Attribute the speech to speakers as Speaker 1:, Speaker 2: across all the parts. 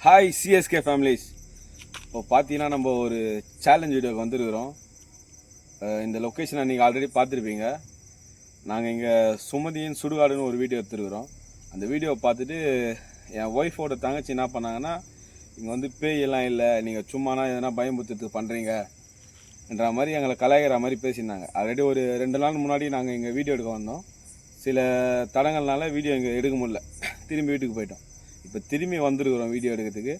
Speaker 1: Hi CSK families. இப்போ பார்த்தீங்கன்னா நம்ம ஒரு சேலஞ்ச் வீடியோக்கு வந்துருக்கிறோம். இந்த லொக்கேஷனை நீங்கள் ஆல்ரெடி பார்த்துருப்பீங்க. நாங்கள் இங்கே சுமதியின் சுடுகாடுன்னு ஒரு வீடியோ எடுத்துருக்குறோம். அந்த வீடியோவை பார்த்துட்டு என் ஒய்ஃபோட தங்கச்சி என்ன பண்ணாங்கன்னா, இங்கே வந்து பேயெல்லாம் இல்லை, நீங்கள் சும்மானா எதனா பயமுறுத்துறதுக்கு பண்ணுறீங்கன்ற மாதிரி எங்களை கலாய்கிற மாதிரி பேசியிருந்தாங்க. ஆல்ரெடி ஒரு 2 நாள் முன்னாடி நாங்கள் இங்கே வீடியோ எடுக்க வந்தோம். சில தடங்கள்னால வீடியோ இங்கே எடுக்க முடியல, திரும்பி வீட்டுக்கு போயிட்டோம். இப்போ திரும்பி வந்துருக்குறோம் வீடியோ எடுக்கிறதுக்கு,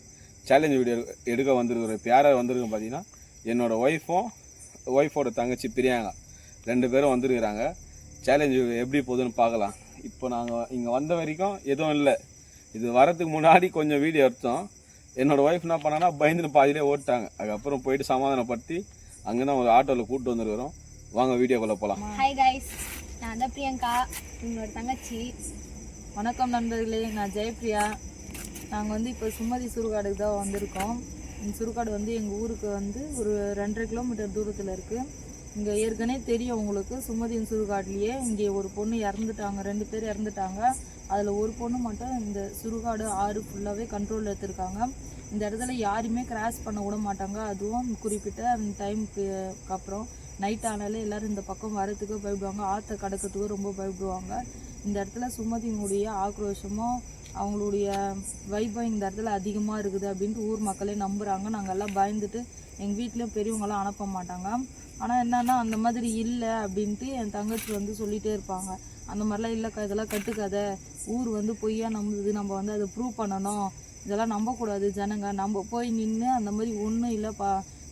Speaker 1: சேலஞ்ச் வீடியோ எடுக்க வந்துருக்குறோம். இப்போ யாராவது வந்துருக்கோம் பார்த்தீங்கன்னா, என்னோடய ஒய்ஃபோட தங்கச்சி பிரியாங்க 2 பேரும் வந்துருக்குறாங்க. சேலஞ்சு எப்படி போகுதுன்னு பார்க்கலாம். இப்போ நாங்கள் இங்கே வந்த வரைக்கும் எதுவும் இல்லை. இது வரதுக்கு முன்னாடி கொஞ்சம் வீடியோ எடுத்தோம். என்னோடய ஒய்ஃப் என்ன பண்ணான்னா பயந்துன்னு பாதியிலே ஓட்டாங்க. அதுக்கப்புறம் போயிட்டு சமாதானப்படுத்தி அங்கே தான் ஒரு ஆட்டோவில் கூப்பிட்டு வந்துருக்குறோம். வாங்க வீடியோக்குள்ளே போகலாம்.
Speaker 2: ஹாய் கைஸ், நான் தான் பிரியங்கா, உங்களோட தங்கச்சி.
Speaker 3: வணக்கம் நண்பர்களே, நான் ஜெயப்ரியா. நாங்கள் வந்து இப்போ சுமதி சுடுகாடுக்கு தான் வந்திருக்கோம். இந்த சுடுகாடு வந்து எங்கள் ஊருக்கு வந்து ஒரு 2.5 கிலோமீட்டர் தூரத்தில் இருக்குது. இங்கே ஏற்கனவே தெரியும் உங்களுக்கு, சுமதியின் சுடுகாட்லேயே இங்கே ஒரு பொண்ணு இறந்துட்டாங்க, 2 பேர் இறந்துட்டாங்க. அதில் ஒரு பொண்ணு மட்டும் இந்த சுடுகாடு ஆறு ஃபுல்லாகவே கண்ட்ரோலில் எடுத்துருக்காங்க. இந்த இடத்துல யாருமே கிராஸ் பண்ண விட மாட்டாங்க. அதுவும் குறிப்பிட்ட அந்த டைமுக்கு அப்புறம் நைட் ஆனாலே எல்லோரும் இந்த பக்கம் வரத்துக்கு பயப்படுவாங்க, ஆற்றை கடக்கிறதுக்கு ரொம்ப பயப்படுவாங்க. இந்த இடத்துல சுமதியினுடைய ஆக்ரோஷமும் அவங்களுடைய வைபம் இந்த இடத்துல அதிகமாக இருக்குது அப்படின்ட்டு ஊர் மக்களே நம்புகிறாங்க. நாங்கள் எல்லாம் பயந்துட்டு எங்கள் வீட்லேயும் பெரியவங்களாம் அனுப்ப மாட்டாங்க. ஆனால் என்னென்னா அந்த மாதிரி இல்லை அப்படின்ட்டு என் தங்கச்சி வந்து சொல்லிகிட்டே இருப்பாங்க. அந்த மாதிரிலாம் இல்லைக்கா, இதெல்லாம் கட்டுக்கதை, ஊர் வந்து பொய்யா நம்புது, நம்ம வந்து அதை ப்ரூவ் பண்ணணும், இதெல்லாம் நம்பக்கூடாது ஜனங்க, நம்ம போய் நின்று அந்த மாதிரி ஒன்றும் இல்லைப்பா,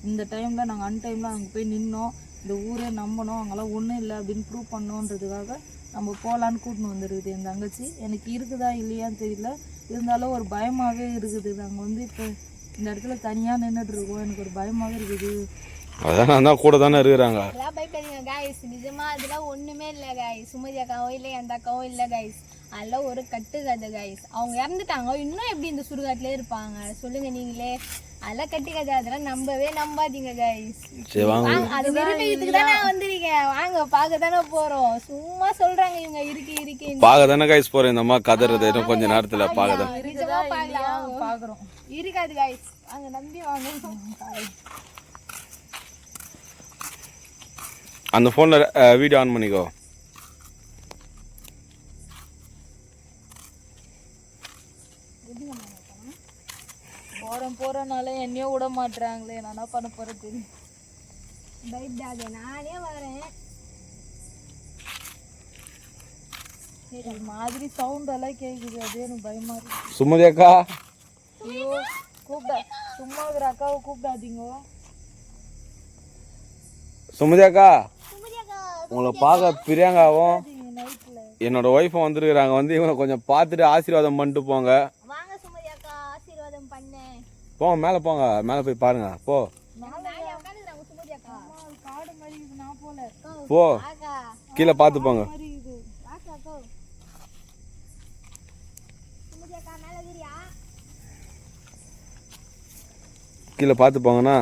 Speaker 3: இந்த டைமில் நாங்கள் அன்டைமில் அங்கே போய் நின்னோம், இந்த ஊரே நம்பணும், அங்கெல்லாம் ஒன்றும் இல்லை அப்படின்னு ப்ரூவ் பண்ணோன்றதுக்காக நம்ம போகலான்னு கூட்டின்னு வந்துருக்குது என் தங்கச்சி. எனக்கு இருக்குதா இல்லையான்னு தெரியல, இருந்தாலும் ஒரு பயமாகவே இருக்குது. நாங்கள் வந்து இப்போ இந்த இடத்துல தனியாக நின்றுட்டு இருக்கோம், எனக்கு ஒரு பயமாகவே இருக்குது.
Speaker 1: அதான் கூட தானே இருக்கிறாங்க.
Speaker 2: அதெல்லாம் பயப்படாதீங்க கைஸ், நிஜமா அதெல்லாம் ஒன்றுமே இல்லை கைஸ். சுமதி அக்காவோ இல்லை எந்த அக்காவோ இல்லை கைஸ், அதெல்லாம் ஒரு கட்டுக்கதை கைஸ். அவங்க இறந்துட்டாங்க, இன்னும் எப்படி இந்த சுடுகாட்டிலே இருப்பாங்க சொல்லுங்க நீங்களே. அதெல்லாம் கட்டுக்கதை, அதெல்லாம் நம்பவே நம்பாதீங்க கைஸ். அது நிரூபிக்கிறதுக்கு தான் நான் வந்திருக்கேன். வாங்க பார்க்க தானே போறோம், சும்மா சொல்றாங்க இவங்க இருக்கு
Speaker 1: பார்க்க தானே கைஸ் போறேன். இந்த மாதிரி கதறது இன்னும் கொஞ்ச நேரத்துல பார்க்கலாம்,
Speaker 3: பார்க்குறோம்.
Speaker 2: இருக்காது கைஸ், அங்க நம்பி வாங்க.
Speaker 1: அந்த ஃபோனில் வீடியோ ஆன் பண்ணிக்கோ.
Speaker 3: போகிறனால என்னையோ விட மாட்டுறாங்களே, நான் என்ன பண்ண போகிறது தெரியும்.
Speaker 2: பயப்படாத, நானே வரேன்.
Speaker 3: மாதிரி சவுண்டெல்லாம் கேட்குது, அதே எனக்கு பயமாக இருக்கு.
Speaker 1: சுமதி அக்கா,
Speaker 3: ஐயோ கூப்பிட, சும்மா இருக்கிற அக்காவை கூப்பிடாதீங்க.
Speaker 1: சுமதி அக்கா, உங்களை பார்க்க பிரியங்காவும் என்னோட ஒய்ஃபும் வந்துருக்குறாங்க. வந்து இவங்க கொஞ்சம் பார்த்துட்டு ஆசீர்வாதம் பண்ணிட்டு போங்க.
Speaker 2: வாங்க சுமதி அக்கா, ஆசீர்வாதம் பண்ணு.
Speaker 1: போங்க, மேலே போங்க, மேலே போய் பாருங்க. போ போ, கீழே பார்த்து போங்க. கீழே பார்த்து போங்கண்ணா.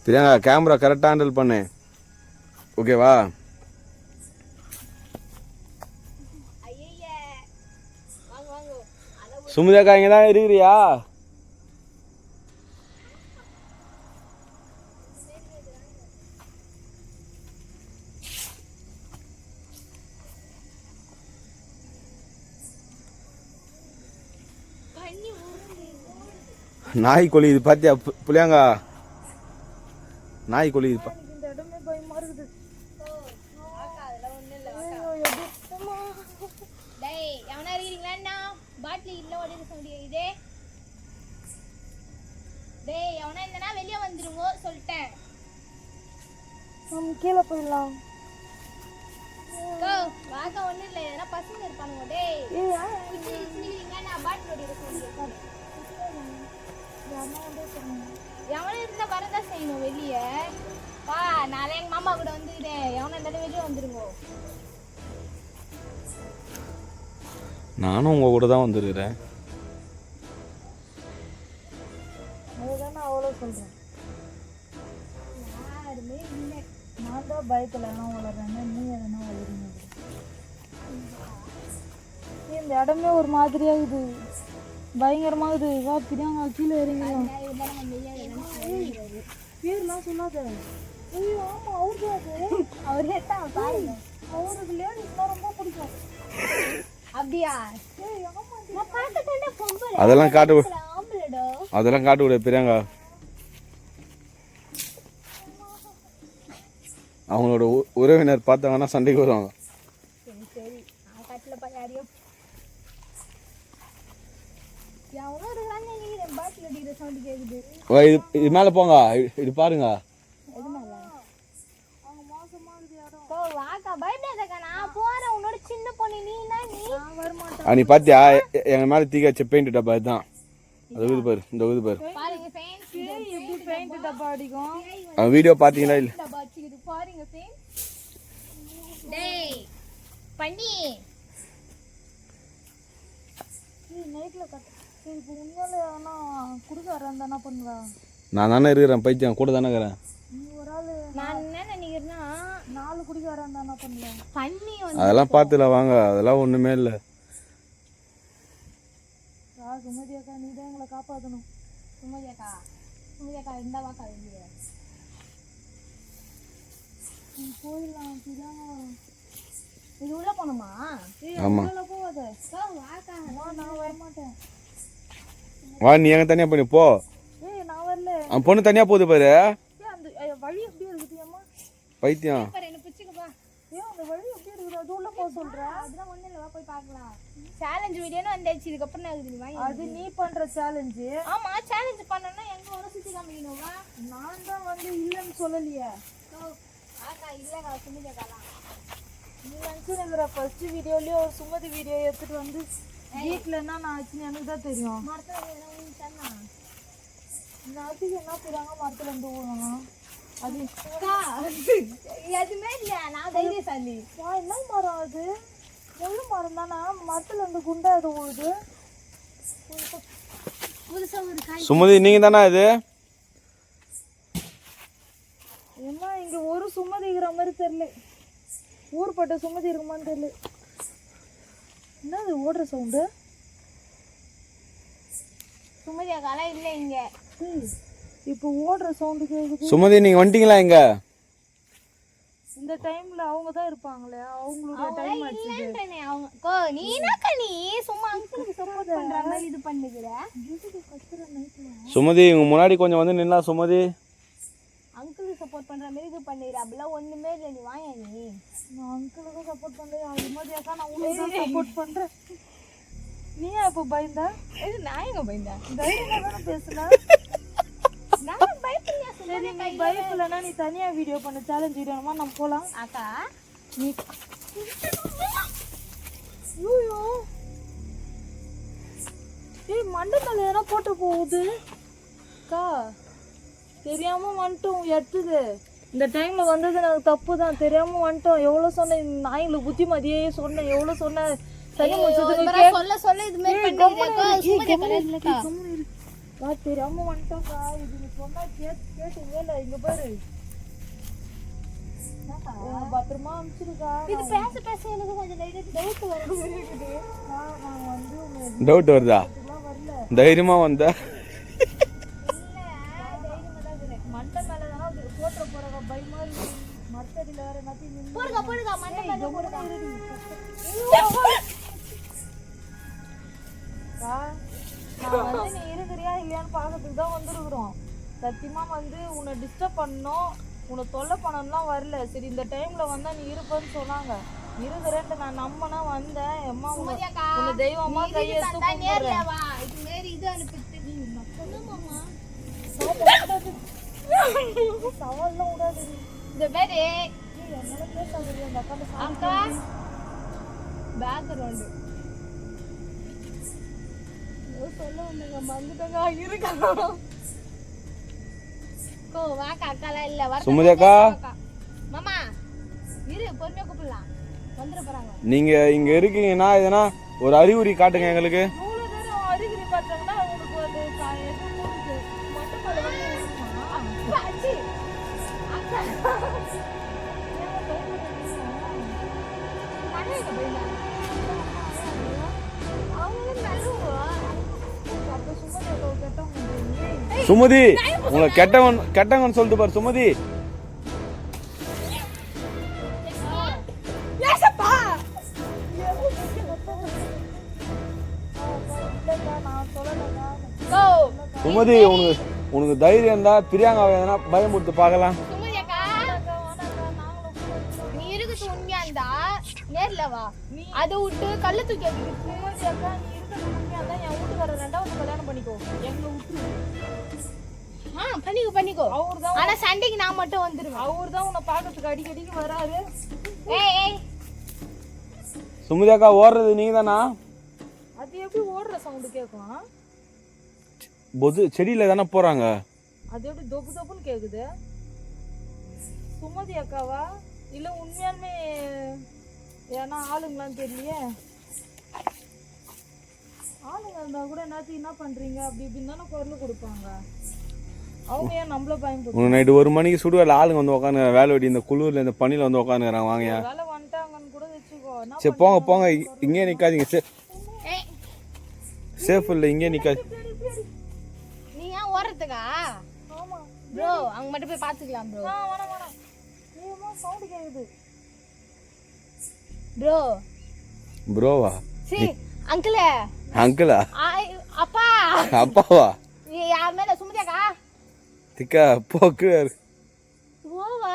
Speaker 1: பிரியங்கா, கேமரா கரெக்டாக ஹேண்டில் பண்ணு, ஓகேவா? சுமதி அக்கா இங்கே தான் இருக்கிறியா? நாய் கோழி இது பார்த்தியா புளியாங்கா? நாய் கோழி இது
Speaker 3: இந்த இடமே பயமா இருக்குது.
Speaker 2: வெளியே வந்துருங்க சொல்லிட்டேன்.
Speaker 3: கீழே போயிடலாம்.
Speaker 2: வாங்க, ஒன்றும் இல்லை, எதனா பசங்க இருப்பானுங்க. டேய் நான் பாட்டில் எவனும் இருந்தா வரதான் செய்யணும் வெளியே. பா, நாளை எங்க மாமா கூட வந்துக்கிறேன், எவனும் இருந்தாலும் வெளியே வந்துருங்க.
Speaker 1: நானும் உங்க கூட தான் வந்துருக்கிறேன்.
Speaker 3: அதுதானே அவ்வளோ சொல்கிறேன்.
Speaker 2: யாருமே இல்லை.
Speaker 3: நான் தான் பயத்தில் எதனா வளர்றேன்னு நீ எதனா வளருங்க. இந்த இடமே ஒரு மாதிரியாகுது, பயங்கரமாகுது. வா பிரியாங்க கீழே இறங்கிடும். பேர்லாம் சொல்லாத. ஐயோ ஆமாம் அவரு அது
Speaker 2: அவரே தான் பாருங்க.
Speaker 3: அவருக்கு லேடிஸ்லாம் ரொம்ப பிடிக்கும்.
Speaker 2: அப்படியா? நான் பார்த்துட்டேன் பொம்பளை.
Speaker 1: அதெல்லாம் காட்டு
Speaker 2: ஆம்பளடா.
Speaker 1: அதெல்லாம் காட்டு விட பிரியாங்க. அவங்களோட உறவினர் பார்த்தாங்கன்னா சண்டைக்கு வருவாங்க.
Speaker 2: சரி சரி நான் காட்டில் போய் யாரையும் எவனோ இருக்கிறான்னு நினைக்கிறேன். பாட்டில் அடிக்கிற சவுண்டு கேட்குது.
Speaker 1: இது மேலே போங்க, இது பாருங்க.
Speaker 2: எது மேலே? ஓ வாக்கா பயப்படாதக்கா, நான் போறேன். உன்னோட சின்ன பொண்ணு நீ வரமாட்டேன்.
Speaker 1: நீ பார்த்தியா எங்க மேலே தீ வச்ச பெயிண்ட் டப்பா இதுதான். அது இது பாரு, இந்த இது பாரு.
Speaker 2: பாருங்க ஃப்ரெண்ட்ஸ்,
Speaker 3: எப்படி பெயிண்ட் டப்பா அடிக்கும்.
Speaker 1: அவன் வீடியோ பார்த்தீங்களா இல்லை?
Speaker 2: டப்பா அடிக்குது பாருங்க ஃப்ரெண்ட்ஸ். டேய் பண்ணி
Speaker 3: நைட்டில் கட்ட. சரி இப்போ உண்மையில எதனா குடுக்கார இருந்தா என்ன பண்ணுவா?
Speaker 1: நான் தானே இருக்கிறேன், பைத்தியம் கூட தானே இருக்கிறேன்.
Speaker 3: நீ ஒரு ஆள்.
Speaker 2: நான் என்ன நினைக்கிறேன்னா
Speaker 3: 4 குடிக்கார இருந்தா என்ன பண்ணுவேன்?
Speaker 2: பண்ணி வந்து
Speaker 1: அதெல்லாம் பார்த்துல வாங்க, அதெல்லாம் ஒன்றுமே இல்லை.
Speaker 3: சுமதி அக்கா நீ தான் எங்களை காப்பாற்றணும்.
Speaker 2: சுமதி அக்கா இருந்தா வாக்கா வெளியே.
Speaker 3: நீ போயிடலாம்.
Speaker 2: இது உள்ள போகணுமா?
Speaker 1: ஆமா.
Speaker 3: போகாத.
Speaker 2: வாக்கா.
Speaker 3: நான் வரமாட்டேன்.
Speaker 1: வா நீ எங்க தனியாக பண்ணி போ.
Speaker 3: நான் வரல.
Speaker 1: அவன் பொண்ணு தனியாக போகுது பாரு.
Speaker 3: அந்த வழி எப்படியே இருக்குது அம்மா?
Speaker 1: பைத்தியம்.
Speaker 2: என்ன பிடிச்சிக்கப்பா.
Speaker 3: அந்த வழி எப்படி இருக்குது? அது உள்ள போக சொல்கிறேன்.
Speaker 2: அதெல்லாம் ஒன்றும் இல்லை, போய் பார்க்கலாம். சேலஞ்ச் வீடியோன்னு வந்தாச்சு. இதுக்கப்புறம் நான் இருக்குது
Speaker 3: அது நீ பண்ணுற சேலஞ்சு.
Speaker 2: ஆமா சேலஞ்ச் பண்ணணும்னா எங்கே ஒரு சுற்றி காமிக்கணுமா?
Speaker 3: நான் தான் வந்து இல்லைன்னு சொல்லலையே.
Speaker 2: ஆக்கா இல்லைக்கா சுமதி அக்காலாம்.
Speaker 3: நீ நினச்சிருக்கிற ஃபர்ஸ்ட் வீடியோலேயே ஒரு சுமதி வீடியோ எடுத்துட்டு வந்து வீட்டிலன்னா நான் ஆச்சுன்னு எனக்கு தான் தெரியும்.
Speaker 2: மரத்தில் என்ன
Speaker 3: அதுக்கு என்ன செய்றாங்க? மரத்துல இருந்து ஊழலாம். அது
Speaker 2: எதுவுமே இல்லையா? நான் தைரியசாலி.
Speaker 3: என்ன மரம் அது? முள்ளு மரம் தானே. மரத்துல இருந்து குண்டா அது ஊழுது.
Speaker 2: புதுசாக ஒரு காய்.
Speaker 1: சுமதி நீங்க தானே இது?
Speaker 3: என்ன இங்க ஒரு சுமதி இருக்கிற மாதிரி தெரியல. ஊர்பட்ட சுமதி இருக்குமான்னு தெரியல. என்னது ஓடுற சவுண்டு?
Speaker 2: சுமதி அக்காலாம் இல்லை இங்கே.
Speaker 3: இப்போ ஓடுற சவுண்டு கேக்குது.
Speaker 1: சுமதி நீங்க வந்துட்டீங்களா? எங்க
Speaker 3: இந்த டைம்ல அவங்க தான் இருப்பாங்களே, அவங்களோட டைம் ஆச்சு.
Speaker 2: அவங்க நீ என்னக்கா நீ சும்மா அங்கிளுக்கு சப்போர்ட் பண்ற மாதிரி இது பண்ணுகிற.
Speaker 1: சுமதி இவங்க முன்னாடி கொஞ்சம் வந்து நின்னா. சுமதி
Speaker 2: அங்கிளுக்கு சப்போர்ட் பண்ற மாதிரி இது பண்ணுகிற. அப்படிலாம் ஒண்ணுமே இல்லை. நீ வாங்க. நீ
Speaker 3: நான் அங்கிளுக்கு சப்போர்ட் பண்றேன். அதுமாதிரியாக்கா நான் உங்களுக்கு தான் சப்போர்ட் பண்றேன். நீயா இப்போ பயந்தா?
Speaker 2: இது நான் எங்க பயந்தேன்?
Speaker 3: தைரியமா தானே பேசுன.
Speaker 2: நான் பயப்படலையா?
Speaker 3: சரி நீ பயப்படலன்னா நீ தனியா வீடியோ பண்ண சேலஞ்ச் வீடியோமா நம்ம போலாம்.
Speaker 2: அக்கா
Speaker 3: நீ ஐயோ ஏய் மண்டபத்துல எதனா போட்டு போகுது அக்கா. தெரியாம வந்துட்டோம் எடுத்துது. இந்த டைம்ல வந்தது எனக்கு தப்பு தான். தெரியாம வந்துட்டோம். எவ்வளவு சொன்னேன் நாய்களுக்கு புத்திமதியே சொன்னேன். எவ்வளவு சொன்னேன். சரி முடிச்சதுக்கு
Speaker 2: சொல்ல இது மாதிரி பண்ணிக்கிறேக்கா. சுமதி அக்கா இல்லக்கா.
Speaker 3: வா தெரியாம வந்துட்டோம்க்கா. இது நீ சொன்னா கேட்டு வேலை. இங்க பாரு பத்திரமா அனுப்பிச்சிருக்கா.
Speaker 2: இது பேச எனக்கு கொஞ்சம் லைட்டா டவுட் வருது.
Speaker 3: நான் வந்து
Speaker 1: டவுட் வருதா?
Speaker 3: வரல.
Speaker 1: தைரியமா வந்த
Speaker 3: மண்டை மேலதானா போட்டுற போறாங்க. பயமா இருக்கு. மத்தடியில வேற எல்லாத்தையும்
Speaker 2: போடுங்க மண்டை மேல போடுங்க.
Speaker 3: நான் வந்து நீ இருக்கிறியா இல்லையான்னு பார்க்கறதுக்கு தான் வந்துருக்குறோம். சத்தியமா வந்து உன்னை டிஸ்டர்ப் பண்ணணும், உன்னை தொல்லை பண்ணணும்லாம் வரல. சரி இந்த டைம்ல வந்தா நீ இருப்பேன்னு சொன்னாங்க. இருக்கிறேன்ட்டு நான் நம்பினா வந்தேன். அம்மா உன்னை தெய்வமா கையெடுத்து கும்பிடுறேன்.
Speaker 2: இது மாரி இது அனுப்பிட்டு
Speaker 3: சவால்லாம் விடாது.
Speaker 2: இந்த மாரி
Speaker 3: என்னால பேசாது. அந்த
Speaker 2: அக்கா பேக்ரவுண்டு சொல்ல வந்தேங்க மறந்துட்டேங்க. இருக்கா கோ வாக்கா அக்காலாம் இல்லை.
Speaker 1: சுமதி அக்கா
Speaker 2: மாமா இரு பொறுமையாக கூப்பிடலாம். வந்துட போகிறாங்க.
Speaker 1: நீங்க இங்க இருக்கீங்கன்னா எதனா ஒரு அறிகுறி காட்டுங்க எங்களுக்கு.
Speaker 3: இவ்வளோ நேரம் அறிகுறி பார்த்தாங்கன்னா உங்களுக்கு வந்து எதுவும் மண்டை
Speaker 1: சுமதி உங்களை கெட்டவன் சொல்லிட்டு பாரு சுமதி. சுமதி உனக்கு தைரியம் இருந்தா பிரியாங்காவை எதனா பயமுறுத்து பார்க்கலாம்.
Speaker 2: சுமதி அக்கா நீ இருக்குது உண்மையா இருந்தா நேர்ல வா. அதை விட்டு கல்லு தூக்கி
Speaker 3: சுமதி அக்கா நீ இருக்கிறது உண்மையா தான் என் வீட்டுக்கார 2வது கல்யாணம் பண்ணிக்கோ. எங்களை விட்டுரு.
Speaker 2: பண்ணிக்கோ. ஆனா சண்டைக்கு நான் மட்டும் வந்துருவேன்.
Speaker 3: அவர் தான் உன்னை பார்க்கறதுக்கு அடிக்கடிக்கு வராரு.
Speaker 2: ஏய்
Speaker 1: சுமதி அக்கா ஓடுறது நீங்க தானா?
Speaker 3: அது எப்படி ஓடுற சவுண்டு கேட்கும்?
Speaker 1: பொது செடியில தானே போறாங்க.
Speaker 3: அது எப்படி தொப்பு தொப்புன்னு கேக்குது? சுமதி அக்காவா இல்ல உண்மையாலுமே ஏன்னா ஆளுங்களான்னு தெரியலையே. ஆளுங்க இருந்தா கூட என்ன பண்றீங்க அப்படி இப்படின்னு தானே குரல் கொடுப்பாங்க. அவங்க ஏன் நம்மள பயன்படுத்த
Speaker 1: நைட்டு 1 மணிக்கு சுடுவேல ஆளுங்க வந்து உட்காந்து வேலை வெட்டி இந்த குளிர்ல இந்த பனியில வந்து உட்காந்துக்கிறாங்க. வாங்க
Speaker 3: வேலை வந்துட்டாங்கன்னு கூட வச்சுக்கோ.
Speaker 1: சரி போங்க இங்கே நிக்காதீங்க. சேஃப் இல்லை இங்கே நிக்காது.
Speaker 2: நீ ஏன் ஓடுறதுக்கா?
Speaker 3: ஆமா
Speaker 2: ப்ரோ அங்க மட்டும் போய் பாத்துக்கலாம் ப்ரோ.
Speaker 3: வேணாம் நீமா சவுண்ட் கேக்குது
Speaker 2: ப்ரோ.
Speaker 1: ப்ரோவா?
Speaker 2: சீ அங்கிளே.
Speaker 1: அங்கிளா?
Speaker 2: அப்பா.
Speaker 1: அப்பாவா?
Speaker 2: யார் மேல? சுமதி அக்கா.
Speaker 1: திக்கா போக்கு
Speaker 2: ஓவா.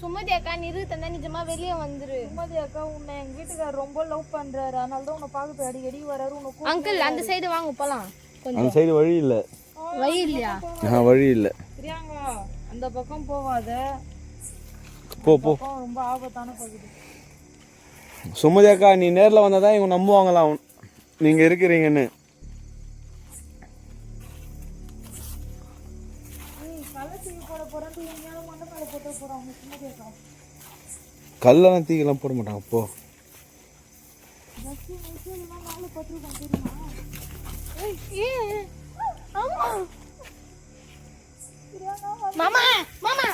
Speaker 2: சுமதி அக்கா நிறுத்தந்தா நிஜமா வெளியே வந்துரு.
Speaker 3: சுமதி அக்கா உன்னை எங்க வீட்டுக்காரர் ரொம்ப லவ் பண்றாரு. அதனால தான் உன்னை பார்க்க அடிக்கடி வராரு. உனக்கு
Speaker 2: அங்கிள் அந்த சைடு வாங்க போலாம்.
Speaker 1: அந்த சைடு வழி இல்ல.
Speaker 2: வழி இல்லையா?
Speaker 1: வழி இல்ல.
Speaker 3: பிரியாங்கா அந்த பக்கம் போவாத.
Speaker 1: போ
Speaker 3: ரொம்ப ஆபத்தான பகுதி.
Speaker 1: சுமதி அக்கா நீ நேர்ல வந்தாதான் இவங்க நம்புவாங்களாம் நீங்க இருக்கிறீங்கன்னு. கல்லெல்லாம் தீக்கெல்லாம் போட மாட்டாங்க. போ
Speaker 2: மாமா மாமா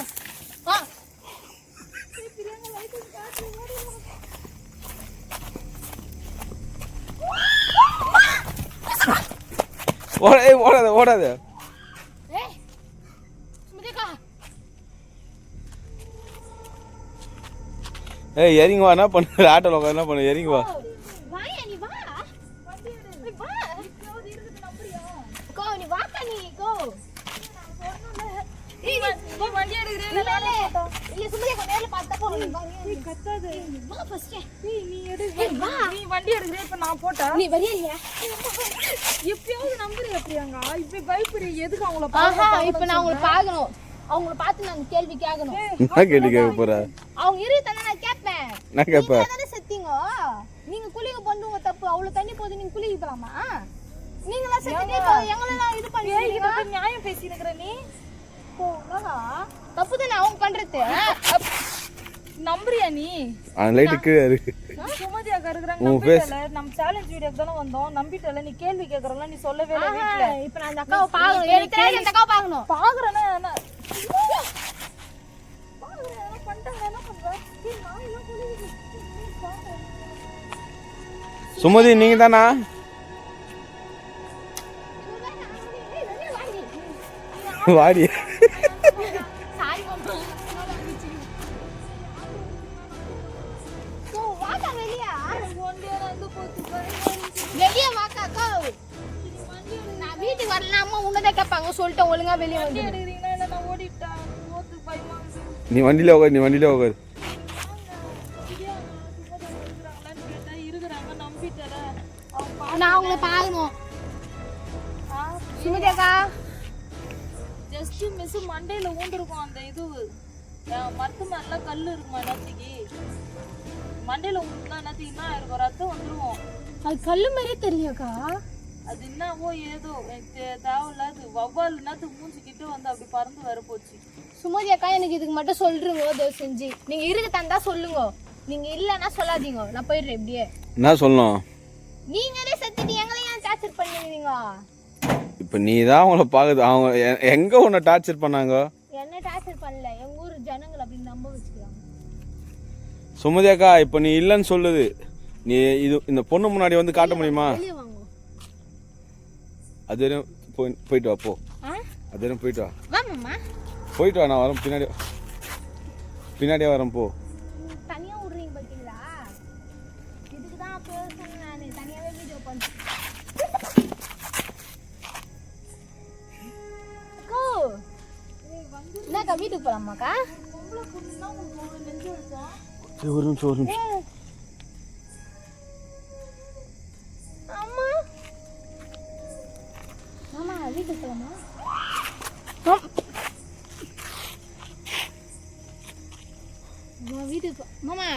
Speaker 1: ஓடாத. ஏய் இறங்கி வா. என்ன பண்ணு ஆட்டோல உட்காந்து என்ன பண்ணு? இறங்கி வா.
Speaker 2: அவங்கள பார்த்து நான் கேள்வி கேட்கணும்.
Speaker 1: என்ன கேள்வி கேட்க போற?
Speaker 2: அவங்க இருக்காங்க நான் கேட்பேன்.
Speaker 1: நான் கேட்பேன்.
Speaker 2: நீங்க செத்தீங்க. நீங்க குளிக்க பண்ணுங்க தப்பு. அவ்வளவு தண்ணி போது நீங்க குளிக்க போலாமா? நீங்களா செத்தீங்க. எங்களெல்லாம் இது பண்ணீங்க.
Speaker 3: நியாயம் பேசினக்கற நீ.
Speaker 2: போடா. தப்பு தானே அவங்க பண்றது.
Speaker 3: நம்பறியா நீ?
Speaker 1: அந்த லைட் கீழ இருக்கு.
Speaker 3: சுமதி அக்கா இருக்கறாங்க. நம்பிட்டல. நம்ம சேலஞ்ச் வீடியோக்கு தான வந்தோம். நம்பிட்டல. நீ கேள்வி கேக்குறல. நீ சொல்லவே இல்ல வீட்ல.
Speaker 2: இப்போ நான் அந்த அக்காவை பாக்கணும். எனக்கு தெரியாது அந்த அக்காவை பாக்கணும்.
Speaker 3: பாக்குறேனா என்ன? பாக்குறேன் என்ன பண்றாங்க என்ன பண்ற? ஏய் நான் எல்லாம் சொல்லிடுறேன்.
Speaker 1: சுமதி நீங்க தானா? வாடி.
Speaker 2: சாரி மாமா. ஓ வாடா வெளிய. ஒண்டியா வந்து போச்சு பாரு. வெளிய வாக்கா அக்கா. நான் வீட்டுக்கு வரலாமா உன்னத கேட்பாங்க சொல்லிட்டு ஒழுங்கா வெளிய வந்து.
Speaker 3: எடுறீங்களா இல்ல நான் ஓடிட்டேன். ஓத்து பயமா இருக்கு.
Speaker 1: நீ வண்டியில உட்காரு.
Speaker 2: நான் உங்களை பாக்கணும். சுமதி அக்கா
Speaker 3: ஜஸ்ட் மிஸ் மண்டையில ஊண்டிருக்கும் அந்த இது மரத்து மேல கல்லு இருக்குமா எல்லாத்துக்கு மண்டையில ஊண்டுனா என்னத்துக்குன்னா இருக்கும் ரத்தம் வந்துருவோம்.
Speaker 2: அது கல்லு மாதிரியே தெரியலக்கா.
Speaker 3: அது என்னவோ ஏதோ தேவையில்லாது வவ்வால் என்னத்துக்கு மூஞ்சிக்கிட்டு வந்து அப்படி பறந்து வர போச்சு.
Speaker 2: சுமதி அக்கா எனக்கு இதுக்கு மட்டும் சொல்றீங்க தயவு செஞ்சு. நீங்க இருக்கு தந்தா சொல்லுங்க. நீங்க இல்லன்னா சொல்லாதீங்க. நான் போயிடுறேன் இப்படியே.
Speaker 1: என்ன சொல்லணும்?
Speaker 2: நீங்களே செத்துட்டு எங்களை ஏன் டார்ச்சர் பண்ணுவீங்க?
Speaker 1: இப்போ நீ தான் அவங்கள பாக்குது. அவங்க எங்க உன்னை டார்ச்சர் பண்ணாங்க?
Speaker 2: என்ன டார்ச்சர் பண்ணல. எங்க ஊர் ஜனங்கள் அப்படின்னு நம்ப வச்சுக்கிறாங்க.
Speaker 1: சுமதி அக்கா இப்போ நீ இல்லைன்னு சொல்லுது. நீ இது இந்த பொண்ணு முன்னாடி வந்து காட்ட முடியுமா? அது வரையும் போயிட்டு வா போ.
Speaker 2: ஆ
Speaker 1: அது வரையும் போயிட்டு வா.
Speaker 2: வா மாமா.
Speaker 1: போயிட்டு வா, நான் வரேன் பின்னாடியே வரேன் போ.
Speaker 2: தனியா விடுறீங்க பார்த்தீங்களா? இதுக்கு தான் அப்போ சொன்னேன் நான் தனியாவே வீடியோ பண்ணு. அக்கோ என்னக்கா வீட்டுக்கு போலாமாக்கா?
Speaker 1: ஒரு நிமிஷம்
Speaker 2: அம்மா மாமா வீட்டுக்கு போலாமா? வீட்டுக்கு மாமா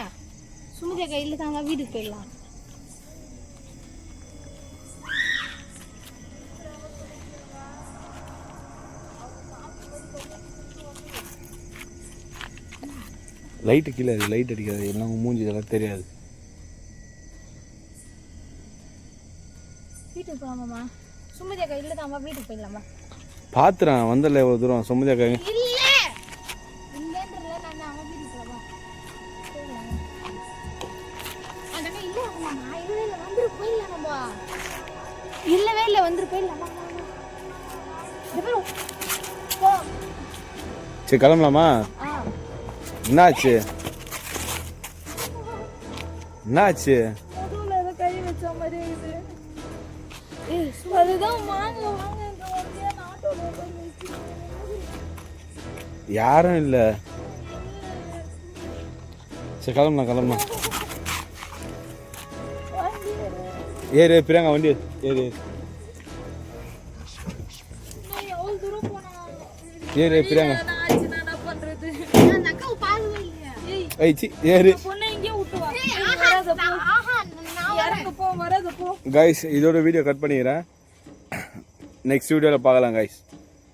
Speaker 2: சுமதி அக்கா இல்லை தாங்க வீட்டுக்கு போயிடலாம்.
Speaker 1: லைட்டு கீழே லைட் அடிக்காது, எல்லாம் மூஞ்சி இதெல்லாம் தெரியாது.
Speaker 2: வீட்டுக்கு போகலாமாம்மா? சுமதி அக்கா இல்லை தாம்மா வீட்டுக்கு போயிடலாமா?
Speaker 1: பார்த்துறேன் வந்தல எவ்வளோ தூரம் சுமதி அக்கா.
Speaker 2: இல்லை இல்லைன்றல நான் அவன் வீட்டுக்கு போகலாம். அதனால இல்லை மாமா இல்லவே இல்லை வந்துட்டு போயிடலாம் நம்ம. இல்லவே இல்லை வந்துட்டு போயிடலாமா? போ.
Speaker 1: சரி கிளம்பலாமா? என்னாச்சு என்னாச்சு?
Speaker 3: நடுவுல ஏதோ கை வச்ச மாதிரி இருக்குது. அதுதான் வாங்க வாங்க இந்த வண்டியா ஆட்டோல போய் நிறுத்தி.
Speaker 1: யாரும் இல்லை. சரி கிளம்பலாம். ஏறு பிரியாங்க வண்டி ஏறு.
Speaker 3: நான் எவ்வளவு தூரம் போனா
Speaker 1: ஏறு பிரியாங்க.
Speaker 3: நான் ஆச்சுன்னா என்ன பண்றது?
Speaker 2: அந்த அக்காவை பார்க்கவே இல்லையா?
Speaker 1: ஏய் சி ஏறு.
Speaker 3: பொண்ணை இங்கே விட்டு வா.
Speaker 2: ஆஹா நான்
Speaker 3: இறங்க போ வரது போ.
Speaker 1: கைஸ் இதோட வீடியோ கட் பண்ணிக்கிறேன். நெக்ஸ்ட் வீடியோவில் பார்க்கலாம் கைஸ்.